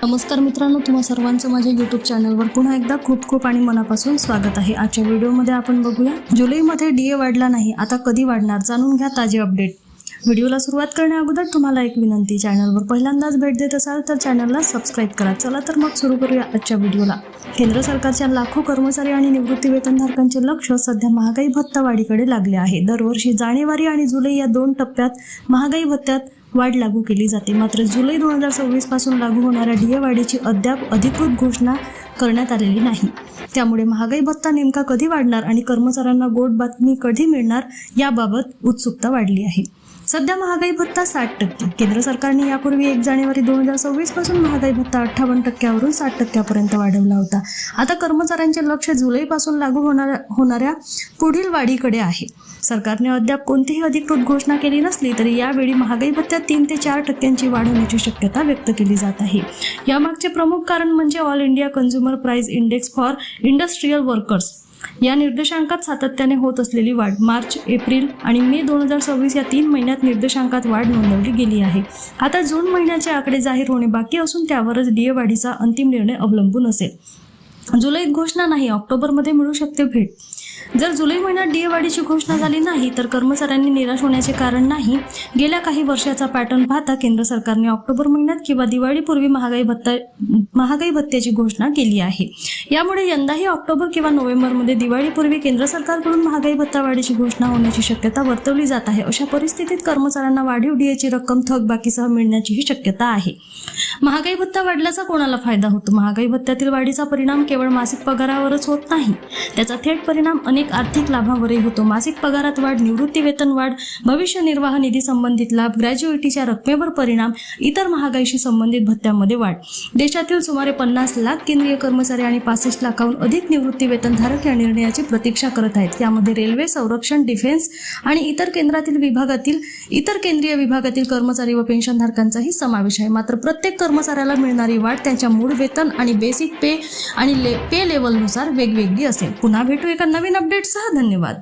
नमस्कार मित्रांनो, तुम्हा सर्वांचं माझ्या यूट्यूब चॅनलवर पुन्हा एकदा खूप खूप आणि मनापासून स्वागत आहे। आजच्या व्हिडिओमध्ये आपण बघूया जुलैमध्ये डीए वाढला नाही, आता कधी वाढणार जाणून घ्या ताजे अपडेट। व्हिडिओला सुरुवात करण्याअगोदर तुम्हाला एक विनंती, चॅनलवर पहिल्यांदाच भेट देत असाल तर चॅनलला सबस्क्राइब करा। चला तर मग सुरू करूया आजच्या व्हिडिओला। केंद्र सरकारच्या लाखो कर्मचारी आणि निवृत्ती वेतनधारकांचे लक्ष सध्या महागाई भत्ता वाढीकडे लागले आहे। दरवर्षी जानेवारी आणि जुलै या दोन टप्प्यात महागाई भत्त्यात वाढ लागू केली जाते। मात्र जुलै 2026 पासून लागू होणाऱ्या डीए वाढीची अद्याप अधिकृत घोषणा करण्यात आलेली नाही। त्यामुळे महागाई भत्ता नेमका कधी वाढणार आणि कर्मचाऱ्यांना गोड बातमी कधी मिळणार याबाबत उत्सुकता वाढली आहे। सध्या महागाई भत्ता 60%। केंद्र सरकारने यापूर्वी 1 जानेवारी 2026 पासून महागाई भत्ता 58%वरून 60%पर्यंत वाढवला होता। आता कर्मचाऱ्यांचे लक्ष जुलैपासून लागू होणाऱ्या पुढील वाढीकडे आहे। सरकारने अद्याप कोणतीही अधिकृत घोषणा केली नसली तरी यावेळी महागाई भत्त्यात 3 ते 4% वाढ होण्याची शक्यता व्यक्त केली जात आहे। यामागचे प्रमुख कारण म्हणजे all India consumer price index for industrial workers या निर्देशांकात सातत्याने होत असलेली वाढ। मार्च, एप्रिल आणि मे 2026 या 3 महिन्यात निर्देशांकात वाढ नोंदवली गेली आहे। आता जून महिन्याचे आकडे जाहीर होणे बाकी असून त्यावरच डीए वाढीचा अंतिम निर्णय अवलंबून असेल। जुलैत घोषणा नाही, ऑक्टोबरमध्ये मिळू शकते भेट। जर जुलै महिन्यात डीए वाढीची घोषणा झाली नाही तर कर्मचाऱ्यांनी निराश होण्याचे कारण नाही। गेल्या काही वर्षाचा पॅटर्न पाहता केंद्र सरकारने ऑक्टोबर महिन्यात किंवा दिवाळीपूर्वी महागाई भत्त्याची घोषणा केली आहे। यामुळे यंदाही ऑक्टोबर किंवा नोव्हेंबरमध्ये दिवाळीपूर्वी केंद्र सरकारकडून महागाई भत्ता वाढीची घोषणा होण्याची शक्यता वर्तवली जात आहे। अशा परिस्थितीत कर्मचाऱ्यांना वाढीव डीएची रक्कम थकबाकीसह मिळण्याचीही शक्यता आहे। महागाई भत्ता वाढल्याचा कोणाला फायदा होतो? महागाई भत्त्यातील वाढीचा परिणाम केवळ मासिक पगारावरच होत नाही, त्याचा थेट परिणाम अनेक आर्थिक लाभांवरही होतो। मासिक पगारात वाढ, निवृत्ती वेतन वाढ, भविष्य निर्वाह निधी संबंधित लाभ, ग्रॅज्युएटीच्या रकमेवर परिणाम, इतर महागाईशी संबंधित भत्त्यामध्ये वाढ। देशातील सुमारे 50 लाख केंद्रीय कर्मचारी आणि 65 लाखाहून अधिक निवृत्ती वेतनधारक या निर्णयाची प्रतीक्षा करत आहेत। यामध्ये रेल्वे, संरक्षण, डिफेन्स आणि इतर केंद्रीय विभागातील कर्मचारी व पेन्शनधारकांचाही समावेश आहे। मात्र प्रत्येक कर्मचाऱ्याला मिळणारी वाढ त्यांच्या मूळ वेतन आणि बेसिक पे आणि पे लेवलनुसार वेगवेगळी असेल। पुन्हा भेटू एका नवीन अपडेटसह। धन्यवाद।